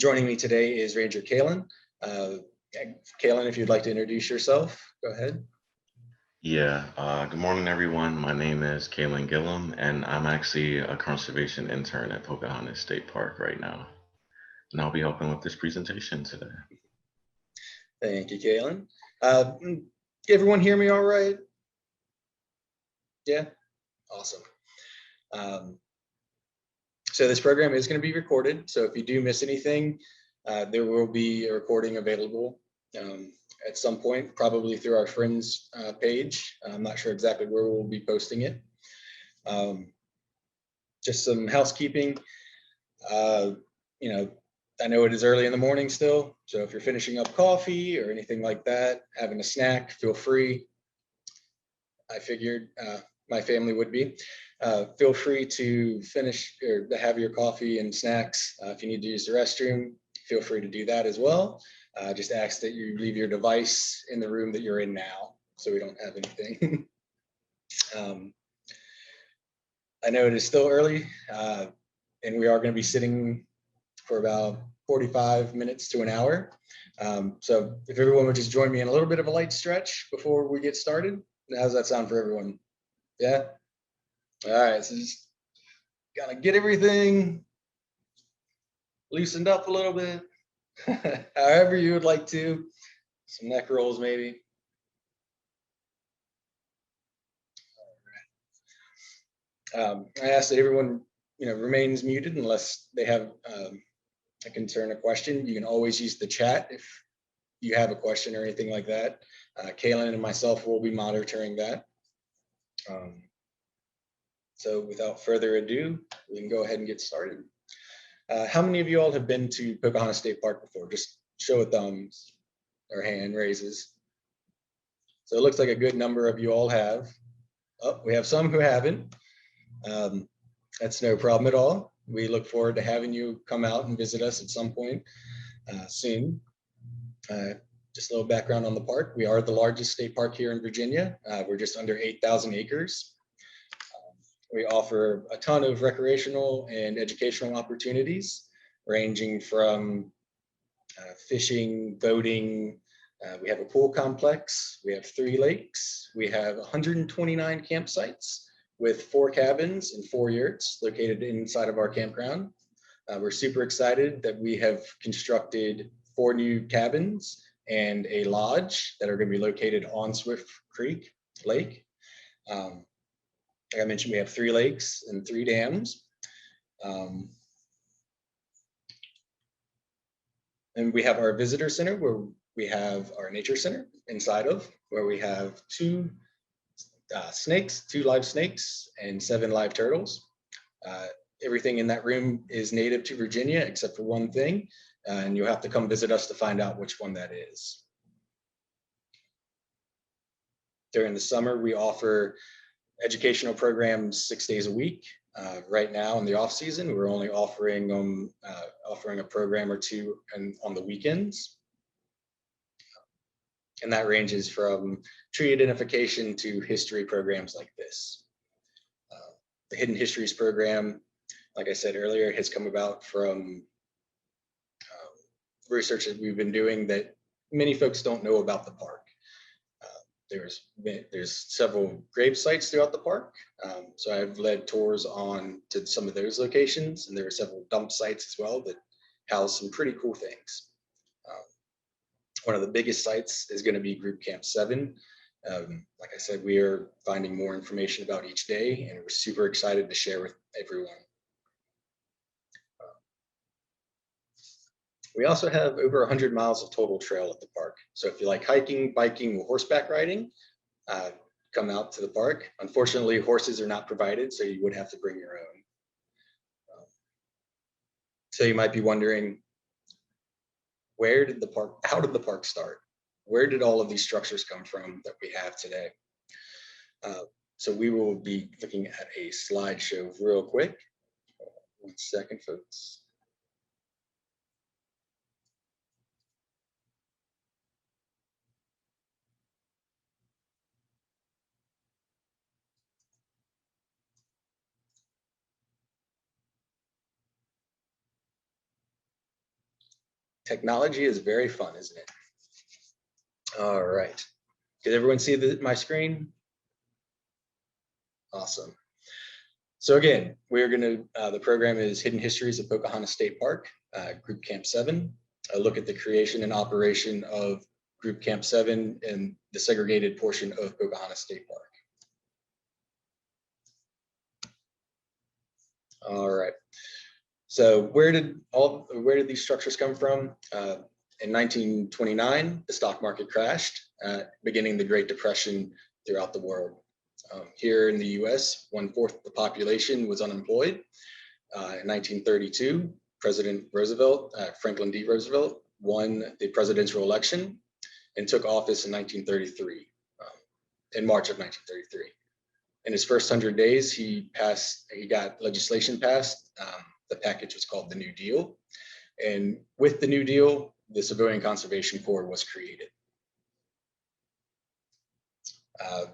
Joining me today is Ranger Kalen. Kalen, if you'd like to introduce yourself, go ahead. Good morning, everyone. My name is Kalen Gillum, and I'm actually a conservation intern at Pocahontas State Park right now. And I'll be helping with this presentation today. Thank you, Kalen. Everyone hear me all right? Yeah, awesome. So this program is going to be recorded. So if you do miss anything, there will be a recording available at some point, probably through our friends page. I'm not sure exactly where we'll be posting it. Just some housekeeping. I know it is early in the morning still, so if you're finishing up coffee or anything like that, having a snack, feel free. I figured my family would be. Feel free to finish or to have your coffee and snacks. If you need to use the restroom, feel free to do that as well. Just ask that you leave your device in the room that you're in now, so we don't have anything. I know it is still early, and we are going to be sitting for about 45 minutes to an hour. So if everyone would just join me in a little bit of a light stretch before we get started. How's that sound for everyone? Yeah? All right, so just gotta get everything loosened up a little bit. However you would like to. Some neck rolls maybe. All right. I ask that everyone remains muted unless they have a concern, a question. You can always use the chat if you have a question or anything like that. Kalen and myself will be monitoring that. So without further ado, we can go ahead and get started. How many of you all have been to Pocahontas State Park before? Just show of thumbs or hand raises. So it looks like a good number of you all have. Oh, we have some who haven't. That's no problem at all. We look forward to having you come out and visit us at some point soon. Just a little background on the park. We are the largest state park here in Virginia. We're just under 8,000 acres. We offer a ton of recreational and educational opportunities, ranging from fishing, boating. We have a pool complex. We have 3 lakes. We have 129 campsites with 4 cabins and 4 yurts located inside of our campground. We're super excited that we have constructed 4 new cabins and a lodge that are going to be located on Swift Creek Lake. Like I mentioned, we have 3 lakes and 3 dams. And we have our visitor center where we have our nature center inside of, where we have 2 snakes, 2 live snakes and 7 live turtles. Everything in that room is native to Virginia except for one thing, and you'll have to come visit us to find out which one that is. During the summer, we offer educational programs 6 days a week. Right now in the off season, we're only offering a program or 2 on the weekends. And that ranges from tree identification to history programs like this. The Hidden Histories program, like I said earlier, has come about from research that we've been doing that many folks don't know about the park. There's several grave sites throughout the park. So I've led tours on to some of those locations, and there are several dump sites as well that house some pretty cool things. One of the biggest sites is going to be Group Camp 7. Like I said, we are finding more information about each day, and we're super excited to share with everyone. We also have over 100 miles of total trail at the park. So if you like hiking, biking, or horseback riding, come out to the park. Unfortunately, horses are not provided, so you would have to bring your own. So you might be wondering, how did the park start? Where did all of these structures come from that we have today? So we will be looking at a slideshow real quick. 1 second, folks. Technology is very fun, isn't it? All right. Did everyone see my screen? Awesome. So again, we're going to, the program is Hidden Histories of Pocahontas State Park, Group Camp 7. A look at the creation and operation of Group Camp 7 and the segregated portion of Pocahontas State Park. All right. So where did these structures come from? In 1929, the stock market crashed, beginning the Great Depression throughout the world. Here in the US, 1/4 of the population was unemployed. In 1932, President Roosevelt, Franklin D. Roosevelt, won the presidential election and took office in 1933, in March of 1933. In his first 100 days, he got legislation passed. The package was called the New Deal. And with the New Deal, the Civilian Conservation Corps was created.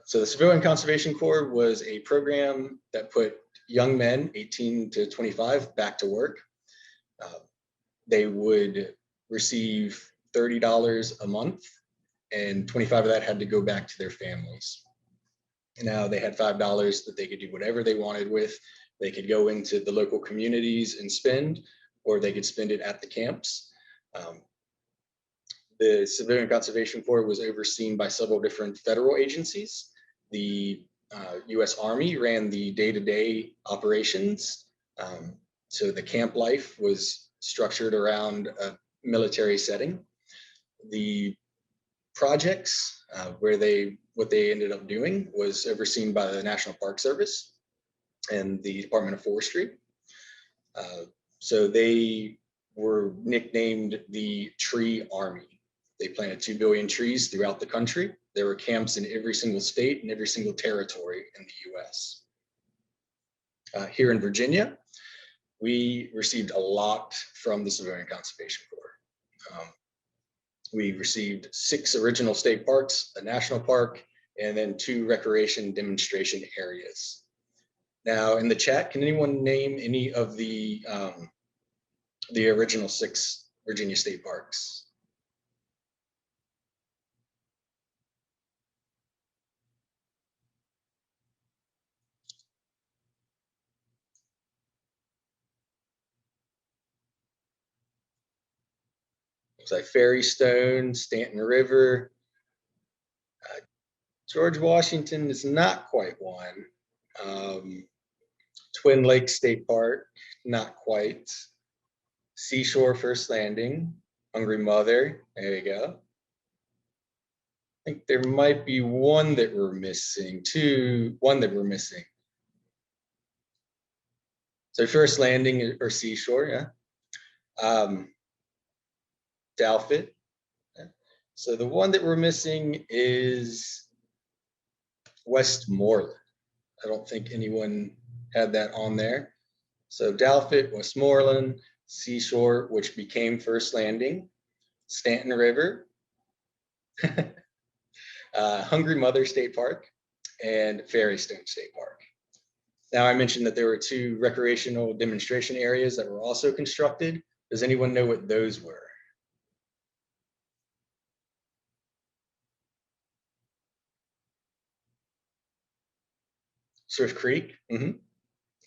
So the Civilian Conservation Corps was a program that put young men, 18 to 25, back to work. They would receive $30 a month, and 25 of that had to go back to their families. Now they had $5 that they could do whatever they wanted with. They could go into the local communities and spend, or they could spend it at the camps. The Civilian Conservation Corps was overseen by several different federal agencies. The US Army ran the day-to-day operations. So the camp life was structured around a military setting. The projects, what they ended up doing was overseen by the National Park Service and the Department of Forestry. So they were nicknamed the Tree Army. They planted 2 billion trees throughout the country. There were camps in every single state and every single territory in the US. Here in Virginia, we received a lot from the Civilian Conservation Corps. We received 6 original state parks, a national park, and then 2 recreation demonstration areas. Now in the chat, can anyone name any of the original 6 Virginia state parks? Looks like Fairy Stone, Stanton River. George Washington is not quite one. Twin Lakes State Park, not quite. Seashore First Landing, Hungry Mother, there you go. I think there might be one that we're missing, one that we're missing. So First Landing or Seashore, yeah. Dalfit. Yeah. So the one that we're missing is Westmoreland. I don't think anyone had that on there. So Dalfit, Westmoreland, Seashore, which became First Landing, Stanton River, Hungry Mother State Park, and Fairy Stone State Park. Now I mentioned that there were 2 recreational demonstration areas that were also constructed. Does anyone know what those were? Swift Creek,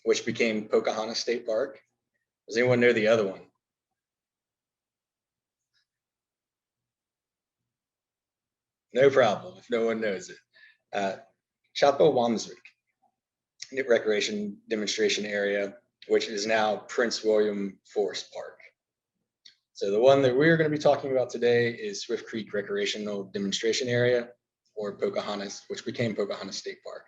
which became Pocahontas State Park. Does anyone know the other one? No problem if no one knows it. Chapel-Wamswick Recreation Demonstration Area, which is now Prince William Forest Park. So the one that we're going to be talking about today is Swift Creek Recreational Demonstration Area, or Pocahontas, which became Pocahontas State Park.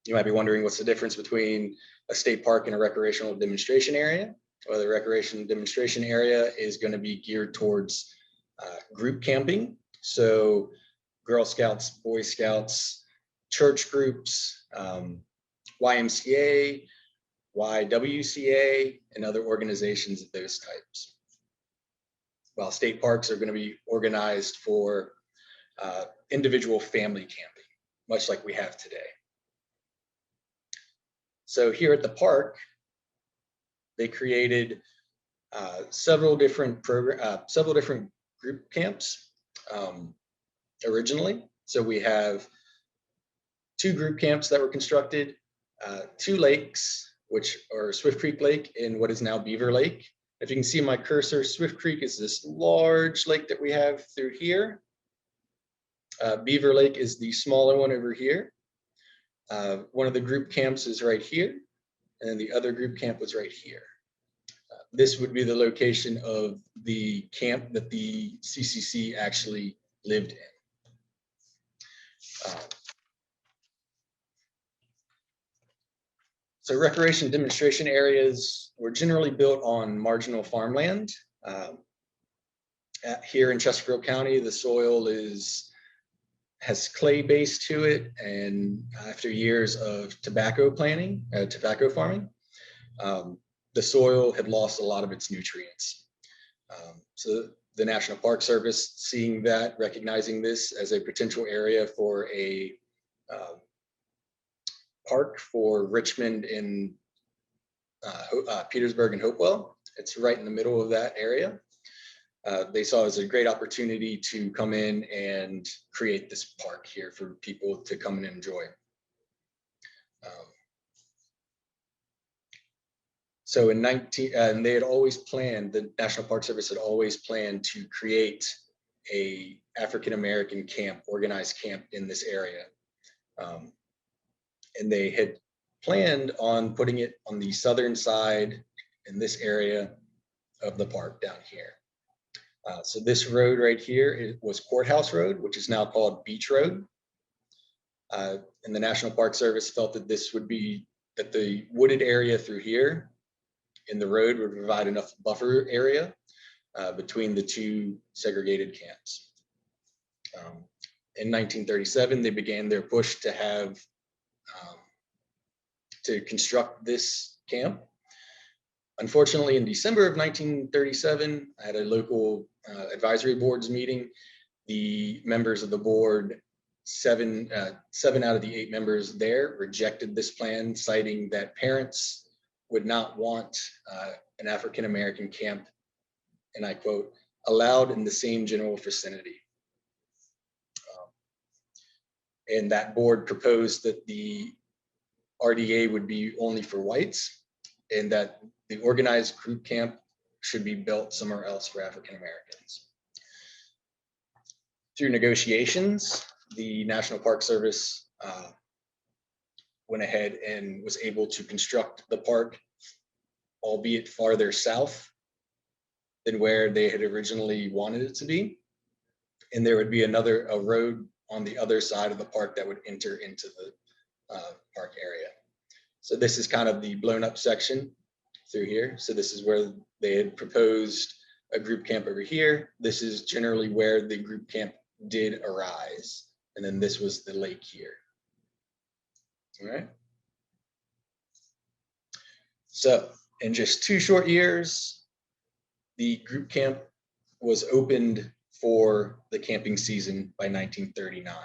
You might be wondering what's the difference between a state park and a recreational demonstration area. Well, the recreation demonstration area is going to be geared towards group camping. So Girl Scouts, Boy Scouts, church groups, YMCA, YWCA, and other organizations of those types. While state parks are going to be organized for individual family camping, much like we have today. So here at the park, they created several different group camps originally. So we have 2 group camps that were constructed, 2 lakes, which are Swift Creek Lake and what is now Beaver Lake. If you can see my cursor, Swift Creek is this large lake that we have through here. Beaver Lake is the smaller one over here. One of the group camps is right here, and the other group camp was right here. This would be the location of the camp that the CCC actually lived in. So recreation demonstration areas were generally built on marginal farmland. Here in Chesterfield County, the soil has clay base to it, and after years of tobacco farming, the soil had lost a lot of its nutrients. So the National Park Service, seeing that, recognizing this as a potential area for a park for Richmond and Petersburg and Hopewell. It's right in the middle of that area. They saw it as a great opportunity to come in and create this park here for people to come and enjoy. So in and they had always planned, the National Park Service had always planned to create a African-American camp, organized camp in this area. And they had planned on putting it on the southern side in this area of the park down here. So this road right here, it was Courthouse Road, which is now called Beach Road. And the National Park Service felt that this would be, that the wooded area through here in the road would provide enough buffer area between the 2 segregated camps. In 1937, they began their push to have to construct this camp. Unfortunately, in December of 1937, at a local advisory boards meeting, the members of the board, 7 out of the 8 members there, rejected this plan, citing that parents would not want an African-American camp, and I quote, allowed in the same general vicinity. And that board proposed that the RDA would be only for whites, and that the organized group camp should be built somewhere else for African Americans. Through negotiations, the National Park Service went ahead and was able to construct the park, albeit farther south than where they had originally wanted it to be. And there would be a road on the other side of the park that would enter into the park area. So this is kind of the blown up section through here. So this is where they had proposed a group camp over here. This is generally where the group camp did arise. And then this was the lake here. All right. So in just 2 short years, the group camp was opened for the camping season by 1939.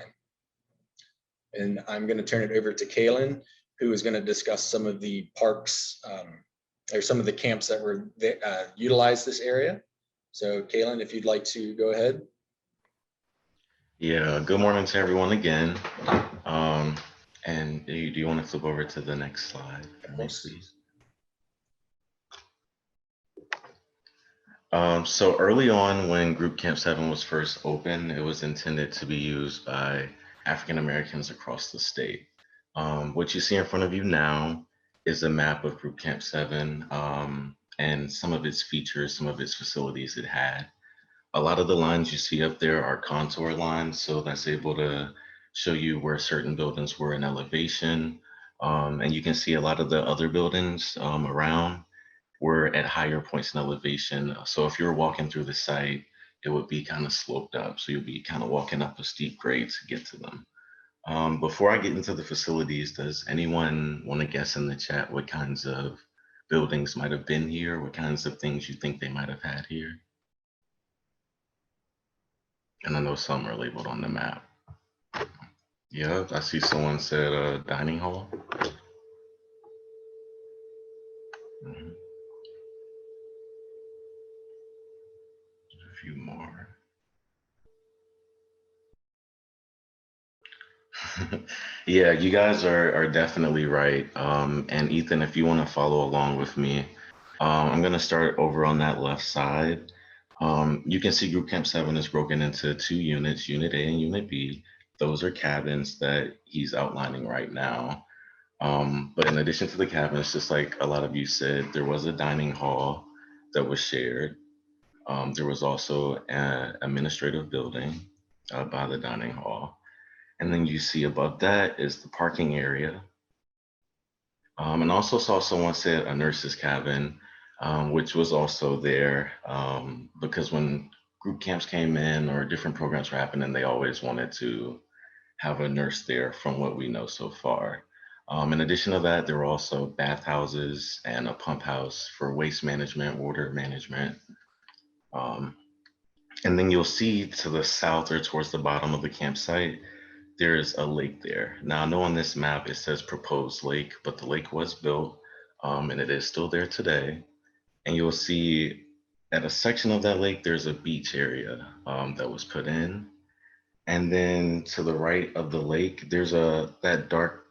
And I'm going to turn it over to Kaylin, who is going to discuss some of the parks or some of the camps that were utilized this area. So Kaylin, if you'd like to go ahead. Yeah, good morning to everyone again. And do you want to flip over to the next slide, please? So early on, when Group Camp 7 was first opened, it was intended to be used by African Americans across the state. What you see in front of you now is a map of Group Camp 7 and some of its features, some of its facilities it had. A lot of the lines you see up there are contour lines, so that's able to show you where certain buildings were in elevation. And you can see a lot of the other buildings around were at higher points in elevation. So if you're walking through the site, it would be kind of sloped up. So you'll be kind of walking up a steep grade to get to them. Before I get into the facilities, does anyone want to guess in the chat what kinds of buildings might have been here? What kinds of things you think they might have had here? And I know some are labeled on the map. Yeah, I see someone said a dining hall. few more. Yeah, you guys are definitely right. And Ethan, if you want to follow along with me, I'm going to start over on that left side. You can see Group Camp 7 is broken into two units, Unit A and Unit B. Those are cabins that he's outlining right now. But in addition to the cabins, just like a lot of you said, there was a dining hall that was shared. There was also an administrative building by the dining hall. And then you see above that is the parking area. And also saw someone said a nurse's cabin, which was also there because when group camps came in or different programs were happening, they always wanted to have a nurse there from what we know so far. In addition to that, there were also bathhouses and a pump house for waste management, water management. Um, and then you'll see to the south or towards the bottom of the campsite, there's a lake there. Now, I know on this map it says proposed lake, but the lake was built and it is still there today. And you'll see at a section of that lake, there's a beach area that was put in. And then to the right of the lake, there's that dark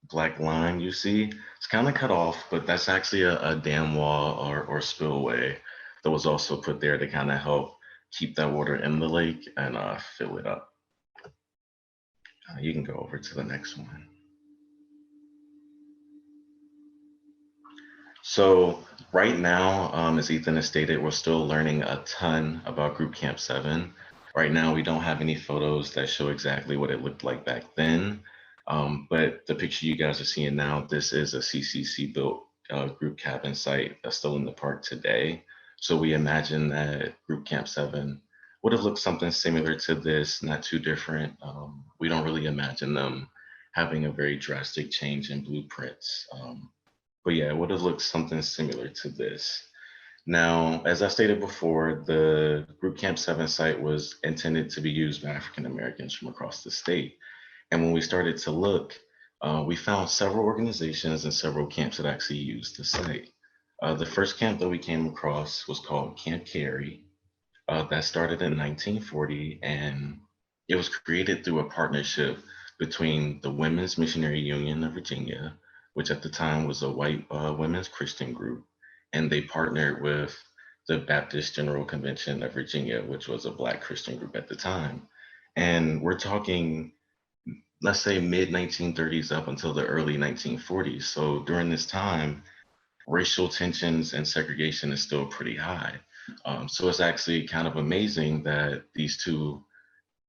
black line you see. It's kind of cut off, but that's actually a dam wall or spillway that was also put there to kind of help keep that water in the lake and fill it up. You can go over to the next one. So right now, as Ethan has stated, we're still learning a ton about Group Camp 7. Right now, we don't have any photos that show exactly what it looked like back then. But the picture you guys are seeing now, this is a CCC built group cabin site that's still in the park today. So we imagine that Group Camp 7 would have looked something similar to this, not too different. We don't really imagine them having a very drastic change in blueprints. But yeah, it would have looked something similar to this. Now, as I stated before, the Group Camp 7 site was intended to be used by African Americans from across the state. And when we started to look, we found several organizations and several camps that actually used the site. The first camp that we came across was called Camp Carey. That started in 1940, and it was created through a partnership between the Women's Missionary Union of Virginia, which at the time was a white women's Christian group, and they partnered with the Baptist General Convention of Virginia, which was a Black Christian group at the time. And we're talking, let's say, mid 1930s up until the early 1940s. So during this time, racial tensions and segregation is still pretty high. So it's actually kind of amazing that these two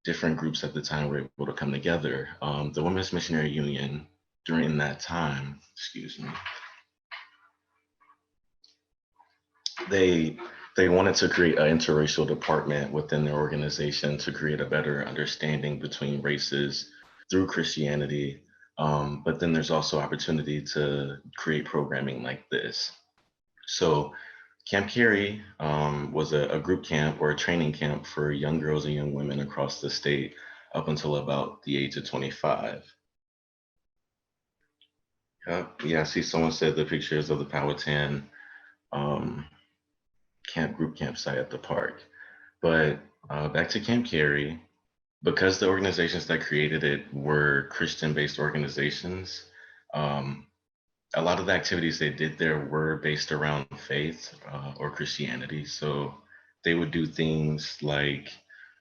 different groups at the time were able to come together. The Women's Missionary Union during that time, excuse me, they wanted to create an interracial department within their organization to create a better understanding between races through Christianity. But then there's also opportunity to create programming like this. So Camp Carey was a group camp or a training camp for young girls and young women across the state up until about the age of 25. Yeah, I see someone said the pictures of the Powhatan group campsite at the park. But back to Camp Carey, because the organizations that created it were Christian-based organizations, a lot of the activities they did there were based around faith or Christianity. So they would do things like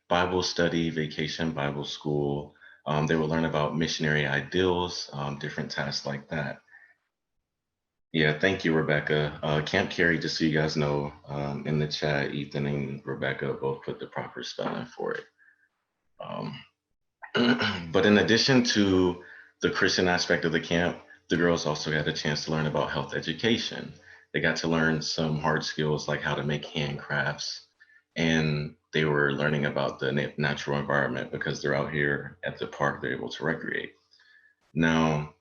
Bible study, vacation Bible school. They would learn about missionary ideals, different tasks like that. Yeah, thank you, Rebecca. Camp Carey, just so you guys know, in the chat, Ethan and Rebecca both put the proper spelling for it. But in addition to the Christian aspect of the camp, the girls also got a chance to learn about health education. They got to learn some hard skills like how to make handcrafts, and they were learning about the natural environment because they're out here at the park, they're able to recreate. Now,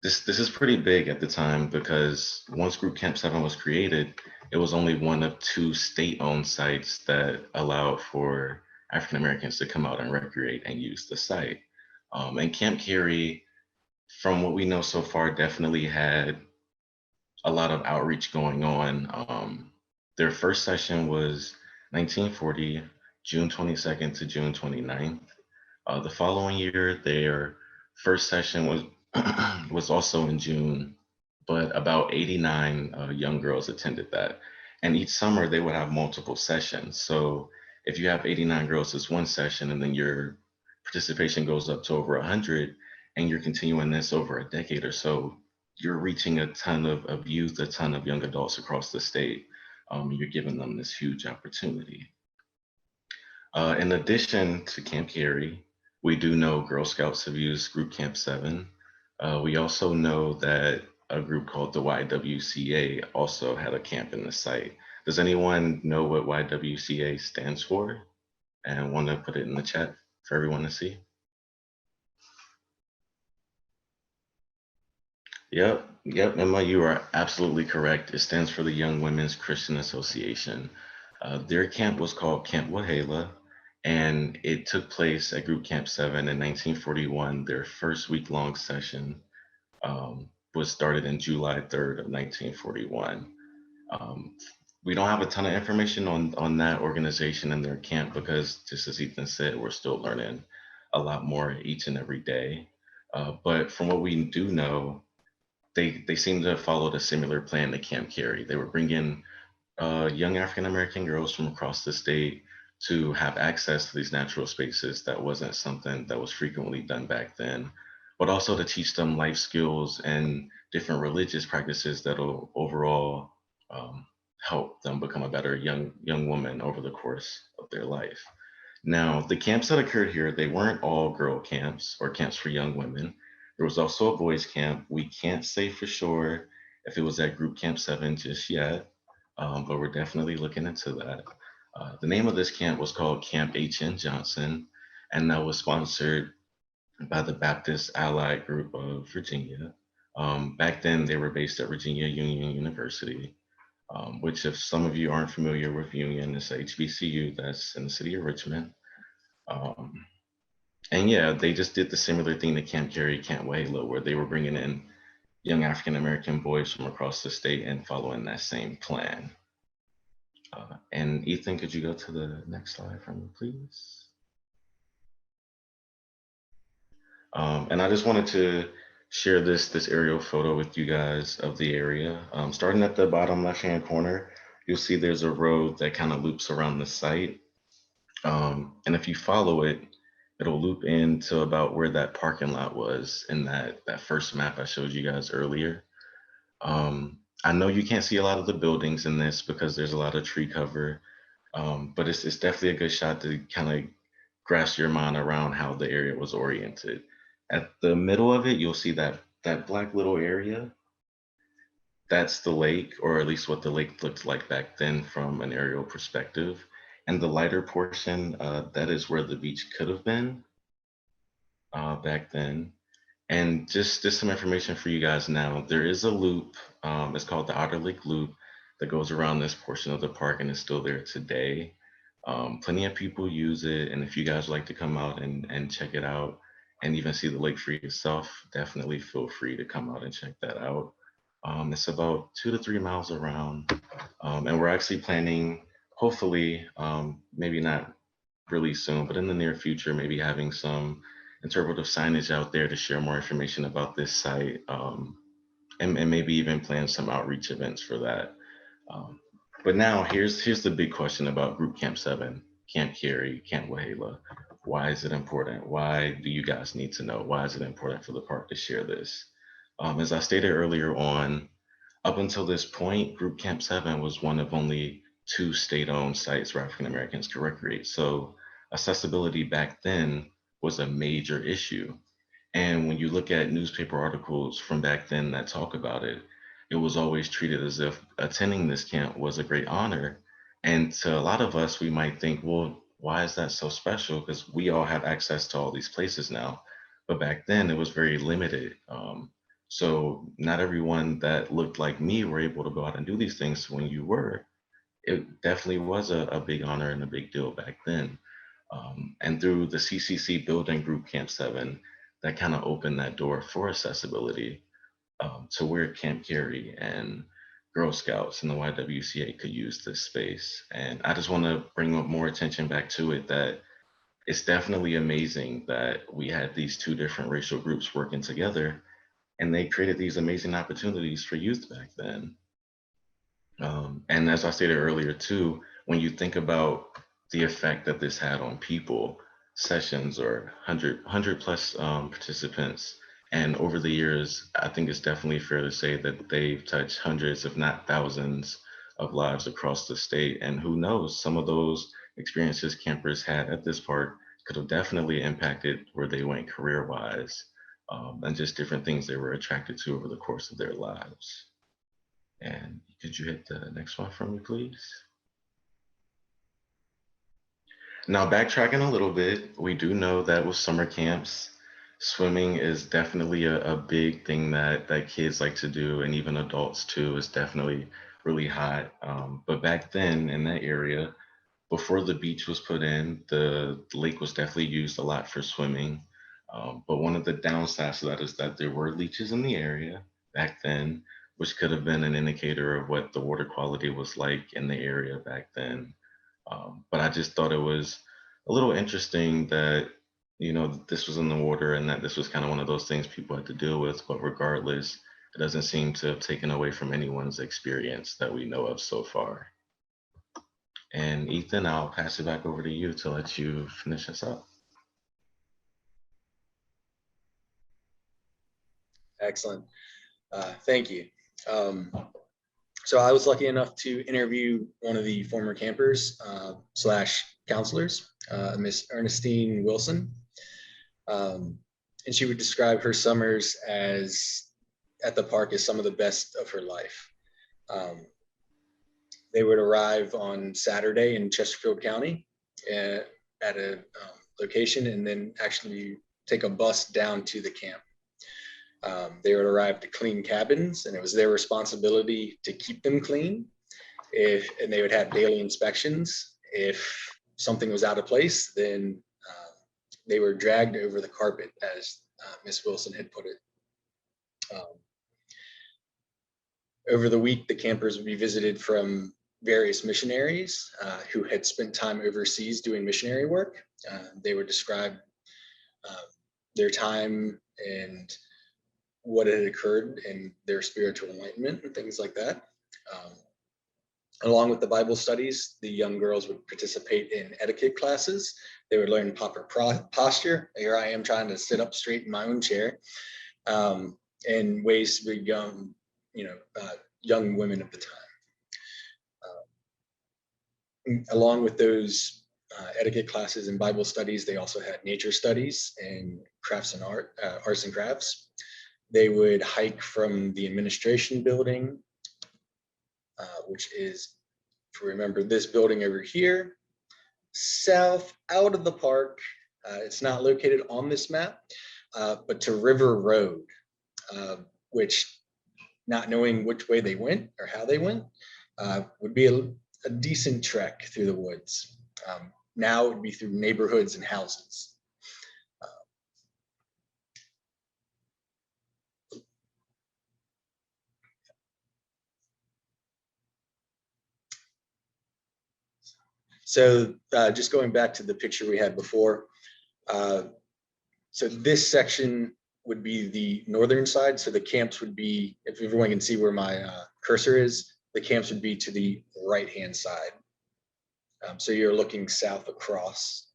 this is pretty big at the time because once Group Camp 7 was created, it was only one of two state-owned sites that allowed for African Americans to come out and recreate and use the site. And Camp Carey, from what we know so far, definitely had a lot of outreach going on. Their first session was 1940. June 22nd to June 29th. The following year, their first session was was also in June, but about 89 young girls attended that. And each summer they would have multiple sessions. So if you have 89 girls, it's one session, and then your participation goes up to over 100, and you're continuing this over a decade or so, you're reaching a ton of youth, a ton of young adults across the state. You're giving them this huge opportunity. In addition to Camp Carey, we do know Girl Scouts have used Group Camp 7. We also know that a group called the YWCA also had a camp in the site. Does anyone know what YWCA stands for and want to put it in the chat for everyone to see? Yep, Emma, you are absolutely correct. It stands for the Young Women's Christian Association. Their camp was called Camp Wahala, and it took place at Group Camp 7 in 1941. Their first week-long session was started in July 3rd of 1941. Um, we don't have a ton of information on that organization and their camp because, just as Ethan said, we're still learning a lot more each and every day. But from what we do know, they seem to have followed a similar plan to Camp Carey. They were bringing young African American girls from across the state to have access to these natural spaces. That wasn't something that was frequently done back then, but also to teach them life skills and different religious practices that'll overall help them become a better young woman over the course of their life. Now, the camps that occurred here, they weren't all girl camps or camps for young women. There was also a boys camp. We can't say for sure if it was at Group Camp 7 just yet, but we're definitely looking into that. The name of this camp was called Camp H.N. Johnson, and that was sponsored by the Baptist Allied Group of Virginia. Back then, they were based at Virginia Union University, which, if some of you aren't familiar with Union, is a HBCU that's in the city of Richmond. And yeah, they just did the similar thing to Camp Carey, Camp Wahala, where they were bringing in young African American boys from across the state and following that same plan. And Ethan, could you go to the next slide for me, please? And I just wanted to share this aerial photo with you guys of the area. Starting at the bottom left-hand corner, you'll see there's a road that kind of loops around the site. And if you follow it, it'll loop into about where that parking lot was in that first map I showed you guys earlier. I know you can't see a lot of the buildings in this because there's a lot of tree cover, but it's definitely a good shot to kind of grasp your mind around how the area was oriented. At the middle of it, you'll see that black little area. That's the lake, or at least what the lake looked like back then from an aerial perspective. And the lighter portion, that is where the beach could have been back then. And just some information for you guys now. There is a loop, it's called the Otter Lick Loop, that goes around this portion of the park and is still there today. Plenty of people use it, and if you guys like to come out and check it out and even see the lake for yourself, definitely feel free to come out and check that out. It's about 2 to 3 miles around, and we're actually planning, hopefully, maybe not really soon, but in the near future, maybe having some interpretive signage out there to share more information about this site, and maybe even plan some outreach events for that. But now here's the big question about Group Camp 7, Camp Carey, Camp Wahala. Why is it important? Why do you guys need to know? Why is it important for the park to share this? As I stated earlier on, up until this point, Group Camp 7 was one of only 2 state-owned sites where African Americans could recreate. So accessibility back then was a major issue. And when you look at newspaper articles from back then that talk about it, it was always treated as if attending this camp was a great honor. And to a lot of us, we might think, well, why is that so special? Because we all have access to all these places now. But back then, it was very limited. So not everyone that looked like me were able to go out and do these things. When you were, it definitely was a big honor and a big deal back then. And through the CCC building Group Camp 7, that kind of opened that door for accessibility to where Camp Carey and Girl Scouts and the YWCA could use this space. And I just want to bring more attention back to it, that it's definitely amazing that we had these two different racial groups working together, and they created these amazing opportunities for youth back then. And as I stated earlier too, when you think about the effect that this had on people, sessions or 100 plus participants, and over the years, I think it's definitely fair to say that they've touched hundreds, if not thousands, of lives across the state. And who knows, some of those experiences campers had at this park could have definitely impacted where they went career-wise, and just different things they were attracted to over the course of their lives. And could you hit the next one for me, please? Now, backtracking a little bit, we do know that with summer camps, swimming is definitely a big thing that kids like to do, and even adults too. Is definitely really hot. But back then in that area, before the beach was put in, the lake was definitely used a lot for swimming. But one of the downsides to that is that there were leeches in the area back then, which could have been an indicator of what the water quality was like in the area back then. But I just thought it was a little interesting that, this was in the water and that this was kind of one of those things people had to deal with. But regardless, it doesn't seem to have taken away from anyone's experience that we know of so far. And Ethan, I'll pass it back over to you to let you finish us up. Excellent. Thank you. So I was lucky enough to interview one of the former campers slash counselors, Miss Ernestine Wilson. And she would describe her summers at the park as some of the best of her life. They would arrive on Saturday in Chesterfield County at a location, and then actually take a bus down to the camp. They would arrive to clean cabins, and it was their responsibility to keep them clean. And they would have daily inspections. If something was out of place, then they were dragged over the carpet, as Miss Wilson had put it. Over the week, the campers would be visited from various missionaries who had spent time overseas doing missionary work. They would describe their time and what had occurred in their spiritual enlightenment and things like that. Along with the Bible studies, the young girls would participate in etiquette classes. They would learn proper posture. Here I am trying to sit up straight in my own chair, and ways to become, young women of the time. Along with those etiquette classes and Bible studies, they also had nature studies and arts and crafts. They would hike from the administration building, which is, if you remember, this building over here, south out of the park. It's not located on this map, but to River Road, which, not knowing which way they went or how they went, would be a decent trek through the woods. Now it would be through neighborhoods and houses. So just going back to the picture we had before, so this section would be the northern side. So the camps would be, if everyone can see where my cursor is, the camps would be to the right-hand side. So you're looking south across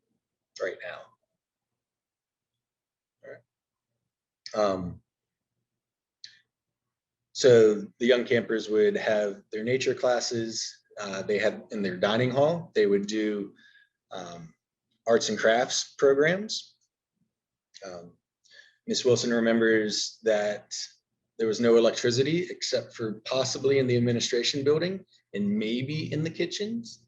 right now. All right. So the young campers would have their nature classes. They had in their dining hall, they would do arts and crafts programs. Miss Wilson remembers that there was no electricity except for possibly in the administration building and maybe in the kitchens.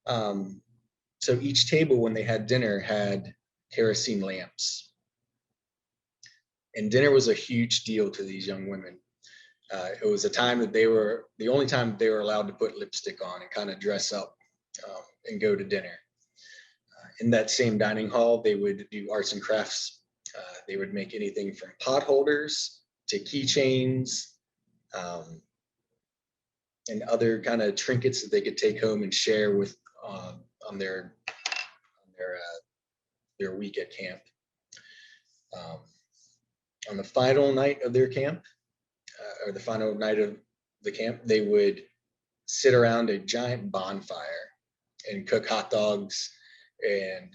So each table, when they had dinner, had kerosene lamps. And dinner was a huge deal to these young women. It was a time that the only time they were allowed to put lipstick on and kind of dress up and go to dinner. In that same dining hall, they would do arts and crafts. They would make anything from pot holders to keychains, and other kind of trinkets that they could take home and share with on their week at camp. On the final night of their camp, or the final night of the camp, they would sit around a giant bonfire and cook hot dogs and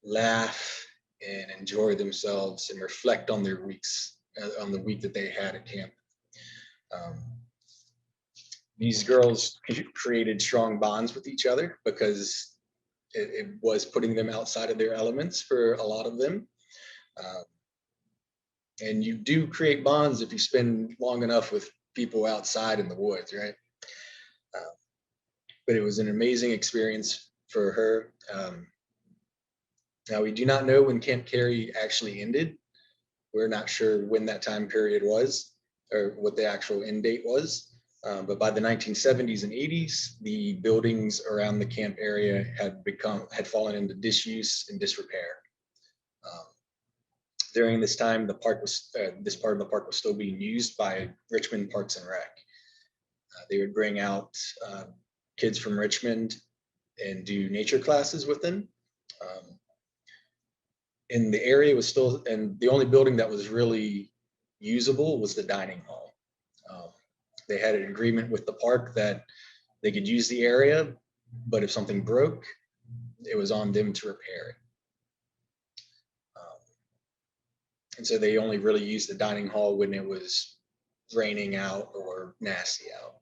laugh and enjoy themselves and reflect on their weeks, on the week that they had at camp. These girls created strong bonds with each other because it was putting them outside of their elements for a lot of them. And you do create bonds if you spend long enough with people outside in the woods, right? But it was an amazing experience for her. Now, we do not know when Camp Carey actually ended. We're not sure when that time period was or what the actual end date was. But by the 1970s and 80s, the buildings around the camp area had fallen into disuse and disrepair. During this time, this part of the park was still being used by Richmond Parks and Rec. They would bring out kids from Richmond and do nature classes with them. And the area was still, and the only building that was really usable was the dining hall. They had an agreement with the park that they could use the area, but if something broke, it was on them to repair it. And so they only really used the dining hall when it was raining out or nasty out.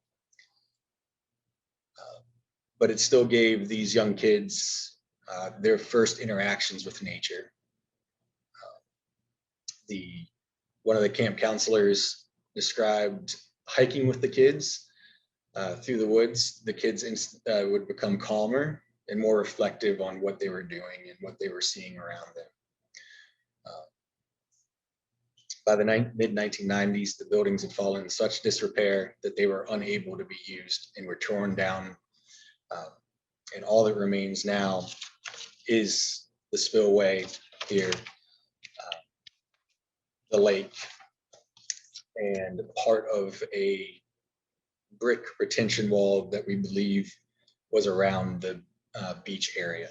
But it still gave these young kids their first interactions with nature. One of the camp counselors described hiking with the kids through the woods. The kids would become calmer and more reflective on what they were doing and what they were seeing around them. By the mid-1990s, the buildings had fallen in such disrepair that they were unable to be used and were torn down. And all that remains now is the spillway here, the lake, and part of a brick retention wall that we believe was around the beach area.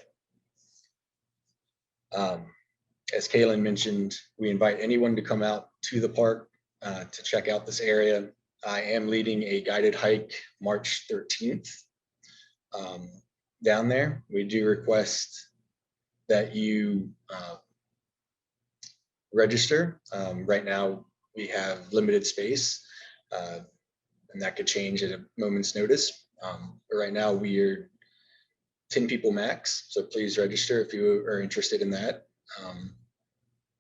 As Kaylin mentioned, we invite anyone to come out to the park to check out this area. I am leading a guided hike March 13th down there. We do request that you register. Right now, we have limited space, and that could change at a moment's notice. But right now, we are 10 people max, so please register if you are interested in that.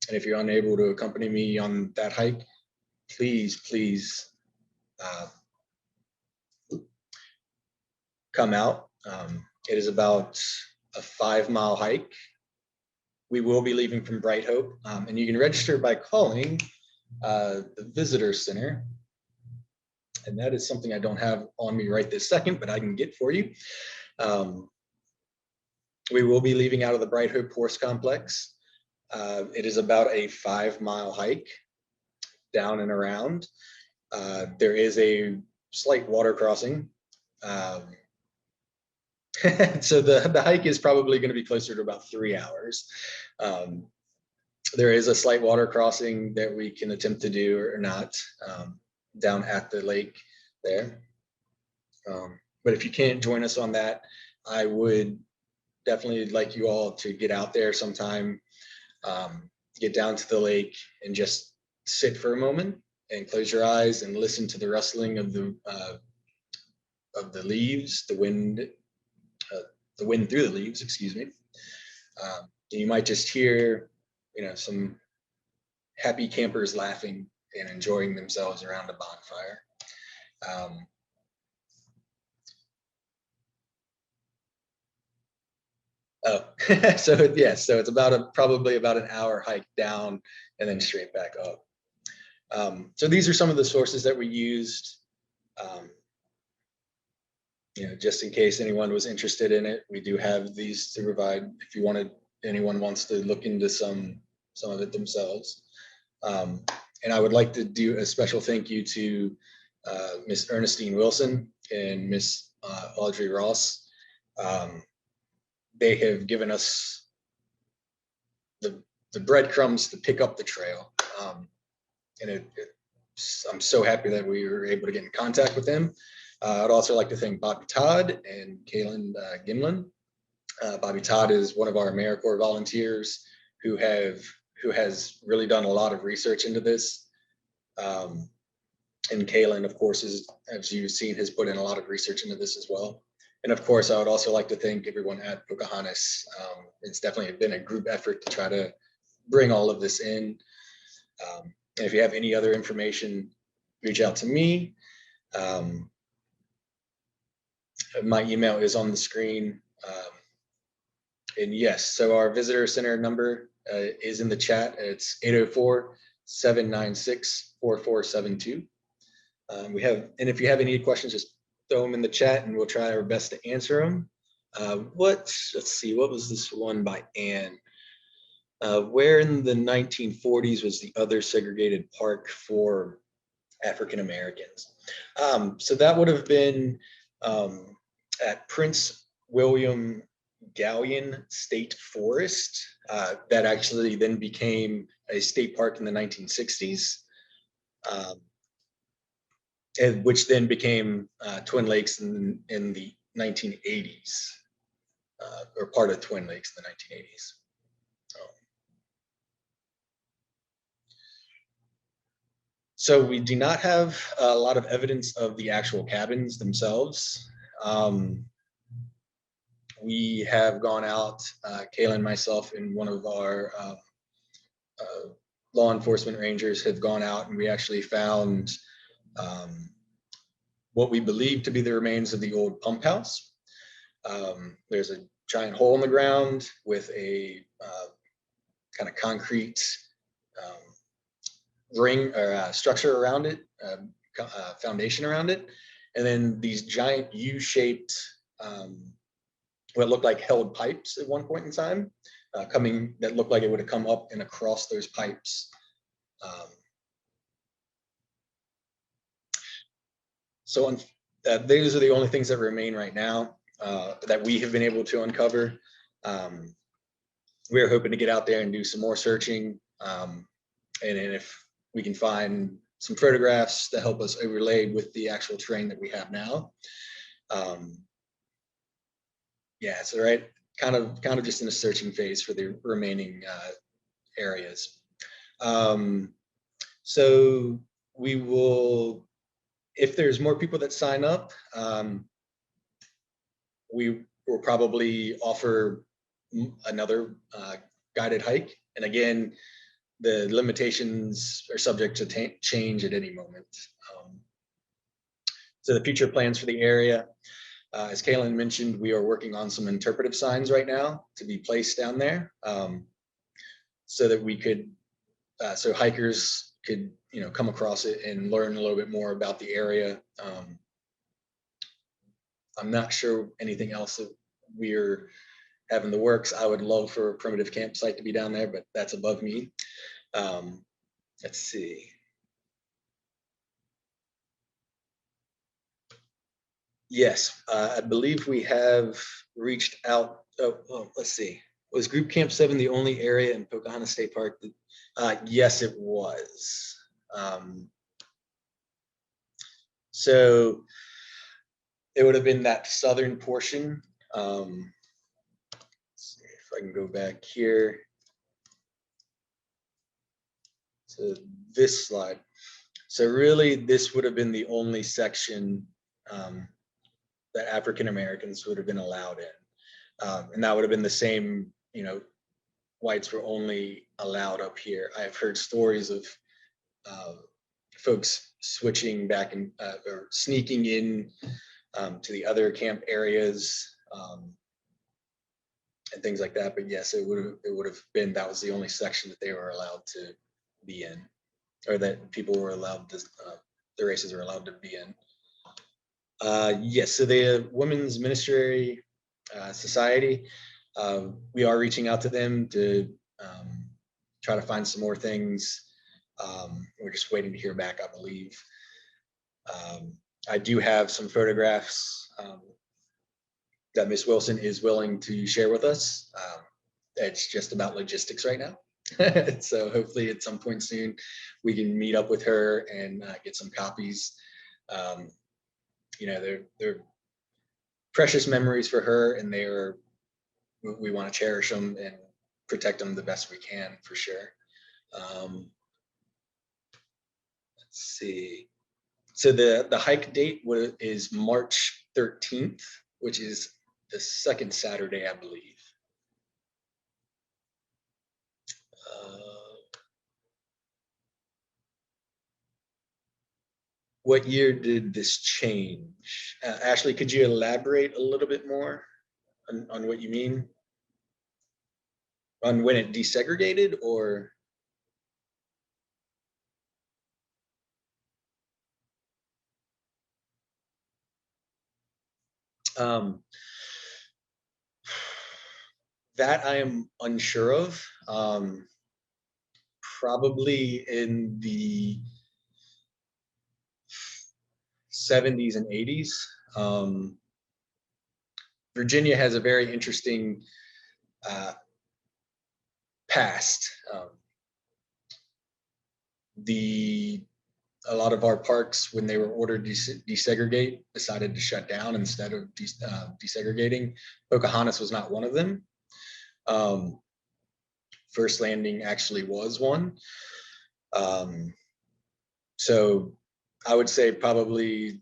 And if you're unable to accompany me on that hike, please come out. It is about a 5-mile hike. We will be leaving from Bright Hope, and you can register by calling the visitor center. And that is something I don't have on me right this second, but I can get for you. We will be leaving out of the Bright Hope Horse Complex. It is about a 5-mile hike down and around. There is a slight water crossing. So the hike is probably going to be closer to about 3 hours. There is a slight water crossing that we can attempt to do or not down at the lake there. But if you can't join us on that, I would definitely like you all to get out there sometime, get down to the lake and just sit for a moment and close your eyes and listen to the rustling of the leaves, the wind through the leaves, excuse me. You might just hear, some happy campers laughing and enjoying themselves around a bonfire. So it's probably about an hour hike down and then straight back up. So these are some of the sources that we used. Just in case anyone was interested in it, we do have these to provide if anyone wants to look into some of it themselves. And I would like to do a special thank you to Miss Ernestine Wilson. and Miss Audrey Ross. They have given us the breadcrumbs to pick up the trail. And I'm so happy that we were able to get in contact with them. I'd also like to thank Bobby Todd and Kaylin Gimlin. Bobby Todd is one of our AmeriCorps volunteers who has really done a lot of research into this. And Kaylin, of course, as you've seen, has put in a lot of research into this as well. And of course, I would also like to thank everyone at Pocahontas. It's definitely been a group effort to try to bring all of this in. And if you have any other information, reach out to me. My email is on the screen. And yes, so our visitor center number is in the chat. It's 804-796-4472. And if you have any questions, just throw them in the chat and we'll try our best to answer them. Let's see, what was this one by Anne? Where in the 1940s was the other segregated park for African Americans? So that would have been at Prince William Gallion State Forest. That actually then became a state park in the 1960s. And which then became Twin Lakes in the 1980s, or part of Twin Lakes in the 1980s. So we do not have a lot of evidence of the actual cabins themselves. We have gone out, Kaylin, myself, and one of our law enforcement rangers have gone out, and we actually found what we believe to be the remains of the old pump house. There's a giant hole in the ground with a kind of concrete ring or structure around it, foundation around it, and then these giant U-shaped, what looked like held pipes at one point in time, that looked like it would have come up and across those pipes. So those are the only things that remain right now that we have been able to uncover. We're hoping to get out there and do some more searching. And if we can find some photographs to help us overlay with the actual terrain that we have now. Yeah, so right, kind of just in a searching phase for the remaining areas. So we will, if there's more people that sign up, we will probably offer another guided hike. And again, the limitations are subject to change at any moment. So the future plans for the area, as Kaylin mentioned, we are working on some interpretive signs right now to be placed down there, so that we could, so hikers could, come across it and learn a little bit more about the area. I'm not sure anything else that we're having the works. I would love for a primitive campsite to be down there, but that's above me. Let's see. Yes, I believe we have reached out. Oh, let's see. Was Group Camp 7 the only area in Pocahontas State Park? Yes, it was. So it would have been that southern portion. Let's see if I can go back here to this slide. So really, this would have been the only section that African Americans would have been allowed in. And that would have been the same, whites were only allowed up here. I've heard stories of folks switching back and or sneaking in to the other camp areas and things like that. But yes, it would have been, that was the only section that they were allowed to be in, or that people were allowed to, the races were allowed to be in. Yes, so the Women's Ministry Society, we are reaching out to them to try to find some more things. We're just waiting to hear back, I believe. I do have some photographs that Miss Wilson is willing to share with us. It's just about logistics right now. So hopefully at some point soon we can meet up with her and get some copies. They're precious memories for her, and we want to cherish them and protect them the best we can, for sure. Let's see. So the hike date is March 13th, which is the second Saturday, I believe. What year did this change? Ashley, could you elaborate a little bit more on what you mean? On when it desegregated, or? That I am unsure of. Probably in the 70s and 80s. Virginia has a very interesting past. A lot of our parks, when they were ordered to desegregate, decided to shut down instead of desegregating. Pocahontas was not one of them. First Landing actually was one. So I would say probably,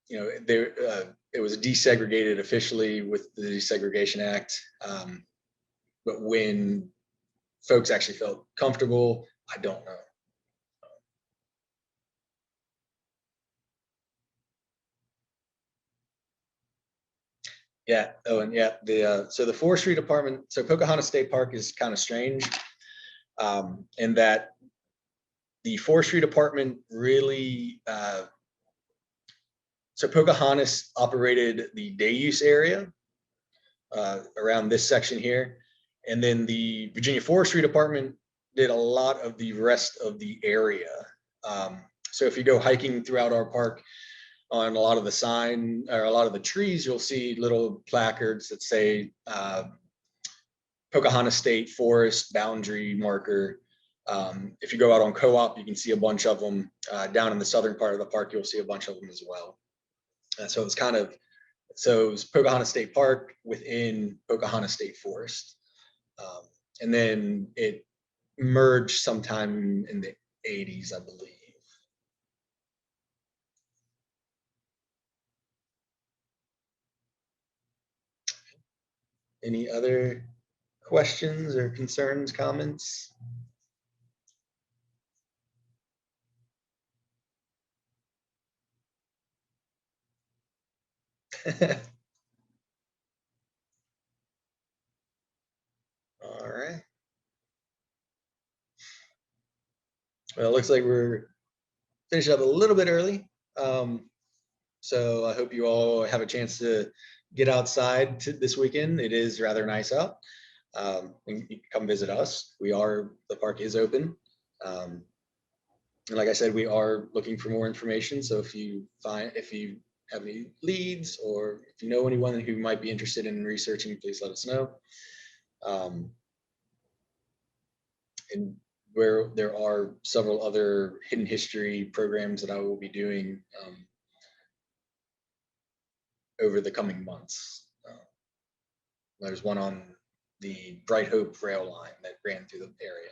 it was desegregated officially with the Desegregation Act. But when folks actually felt comfortable, I don't know. Yeah. Oh, and yeah, so the forestry department, so Pocahontas State Park is kind of strange, in that the forestry department really, so Pocahontas operated the day use area around this section here, and then the Virginia Forestry Department did a lot of the rest of the area. So if you go hiking throughout our park, on a lot of the sign or a lot of the trees, you'll see little placards that say Pocahontas State Forest boundary marker. If you go out on Co-op, you can see a bunch of them. Down in the southern part of the park, you'll see a bunch of them as well. So it was Pocahontas State Park within Pocahontas State Forest. And then it merged sometime in the 80s, I believe. Any other questions or concerns, comments? All right. Well, it looks like we're finishing up a little bit early. So I hope you all have a chance to get outside this weekend. It is rather nice out. You can come visit us. The park is open. And like I said, we are looking for more information. So if you have any leads, or if you know anyone who might be interested in researching, please let us know. And where there are several other hidden history programs that I will be doing over the coming months. There's one on the Bright Hope rail line that ran through the area.